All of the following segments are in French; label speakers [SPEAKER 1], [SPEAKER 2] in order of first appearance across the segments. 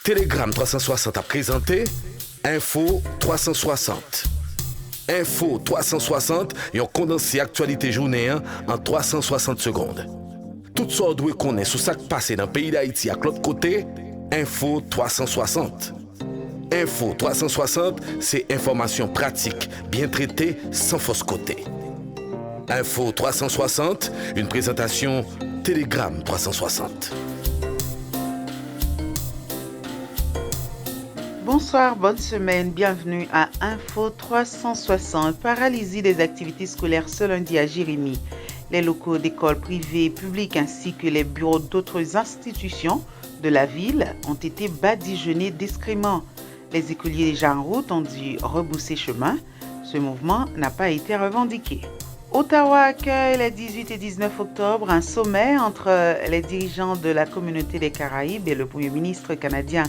[SPEAKER 1] Telegram 360 a présenté Info 360. Info 360 et on condensé actualité journée en 360 secondes. Tout ça doit connaître sur ce qui passe dans le pays d'Haïti à l'autre côté, Info 360. Info 360, c'est information pratique, bien traitée, sans fausse côté. Info 360, une présentation Telegram 360.
[SPEAKER 2] Bonsoir, bonne semaine, bienvenue à Info 360. Paralysie des activités scolaires ce lundi à Jérémie. Les locaux d'écoles privées, publiques ainsi que les bureaux d'autres institutions de la ville ont été badigeonnés d'excréments. Les écoliers déjà en route ont dû rebousser chemin. Ce mouvement n'a pas été revendiqué. Ottawa accueille les 18 et 19 octobre un sommet entre les dirigeants de la communauté des Caraïbes et le Premier ministre canadien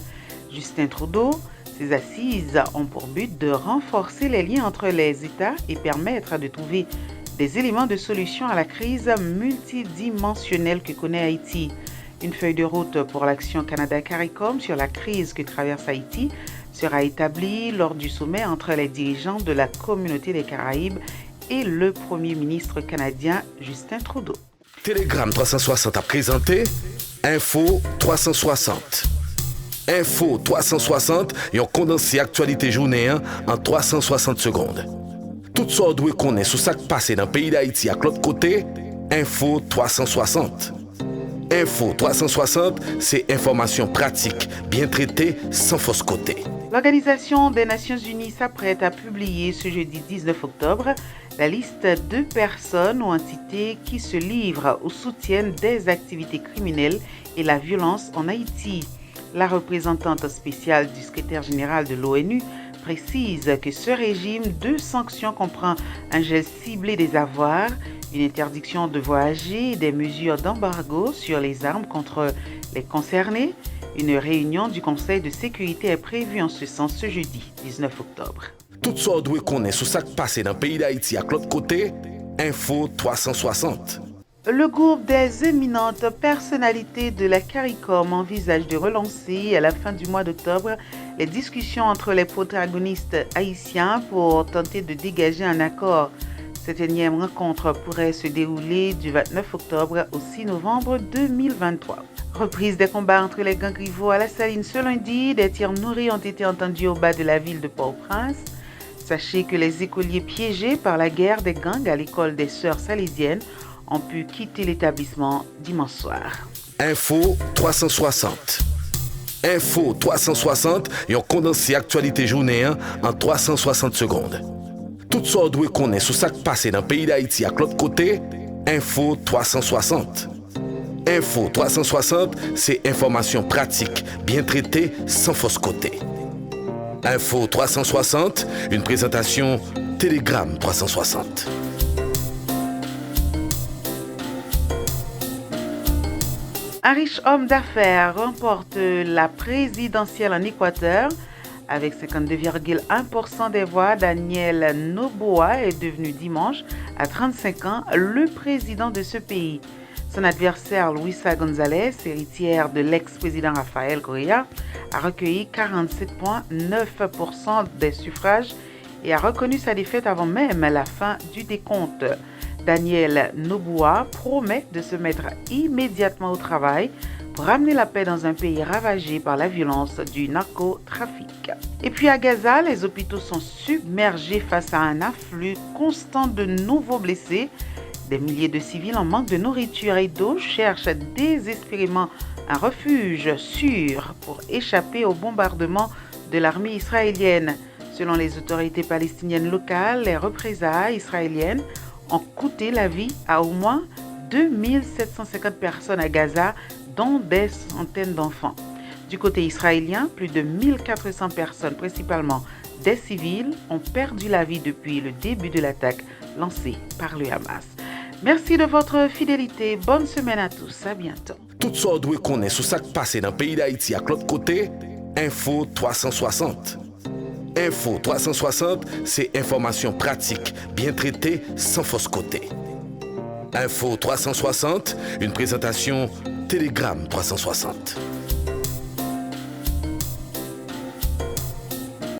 [SPEAKER 2] Justin Trudeau. Ces assises ont pour but de renforcer les liens entre les États et permettre de trouver des éléments de solution à la crise multidimensionnelle que connaît Haïti. Une feuille de route pour l'Action Canada-CARICOM sur la crise que traverse Haïti sera établie lors du sommet entre les dirigeants de la communauté des Caraïbes et le Premier ministre canadien Justin Trudeau.
[SPEAKER 1] Telegram 360 a présenté Info 360. Info 360 et on condensé actualité journée en 360 secondes. Tout ça doit connaître sur ce qui passe dans le pays d'Haïti à l'autre côté, Info 360. Info 360, c'est information pratique, bien traitée, sans fausse côté.
[SPEAKER 2] L'Organisation des Nations Unies s'apprête à publier ce jeudi 19 octobre la liste de personnes ou entités qui se livrent ou soutiennent des activités criminelles et la violence en Haïti. La représentante spéciale du secrétaire général de l'ONU précise que ce régime de sanctions comprend un gel ciblé des avoirs, une interdiction de voyager et des mesures d'embargo sur les armes contre les concernés. Une réunion du Conseil de sécurité est prévue en ce sens ce jeudi 19 octobre.
[SPEAKER 1] Tout ça doit connaître sur ce qui passe dans le pays d'Haïti à l'autre côté, Info 360.
[SPEAKER 2] Le groupe des éminentes personnalités de la CARICOM envisage de relancer à la fin du mois d'octobre les discussions entre les protagonistes haïtiens pour tenter de dégager un accord. Cette énième rencontre pourrait se dérouler du 29 octobre au 6 novembre 2023. Reprise des combats entre les gangs rivaux à la Saline ce lundi, des tirs nourris ont été entendus au bas de la ville de Port-au-Prince. Sachez que les écoliers piégés par la guerre des gangs à l'école des Sœurs Salésiennes ont pu quitter l'établissement dimanche soir.
[SPEAKER 1] Info 360. Info 360 et on condensé actualité journée en 360 secondes. Tout ça doit connaître sur ce qui passe dans le pays d'Haïti à l'autre côté, Info 360. Info 360, c'est information pratique, bien traitée, sans fausse côté. Info 360, une présentation Telegram 360.
[SPEAKER 2] Un riche homme d'affaires remporte la présidentielle en Équateur. Avec 52,1% des voix, Daniel Noboa est devenu dimanche, à 35 ans, le président de ce pays. Son adversaire, Luisa González, héritière de l'ex-président Rafael Correa, a recueilli 47,9% des suffrages et a reconnu sa défaite avant même la fin du décompte. Daniel Noboa promet de se mettre immédiatement au travail pour ramener la paix dans un pays ravagé par la violence du narcotrafic. Et puis à Gaza, les hôpitaux sont submergés face à un afflux constant de nouveaux blessés. Des milliers de civils en manque de nourriture et d'eau cherchent désespérément un refuge sûr pour échapper au bombardement de l'armée israélienne. Selon les autorités palestiniennes locales, les représailles israéliennes ont coûté la vie à au moins 2750 personnes à Gaza, dont des centaines d'enfants. Du côté israélien, plus de 1400 personnes, principalement des civils, ont perdu la vie depuis le début de l'attaque lancée par le Hamas. Merci de votre fidélité. Bonne semaine à tous. À bientôt.
[SPEAKER 1] Tout ça doit connaître sur ce qui passe dans le pays d'Haïti à l'autre côté, Info 360. Info 360, c'est information pratique, bien traitée, sans fausse côté. Info 360, une présentation Telegram 360.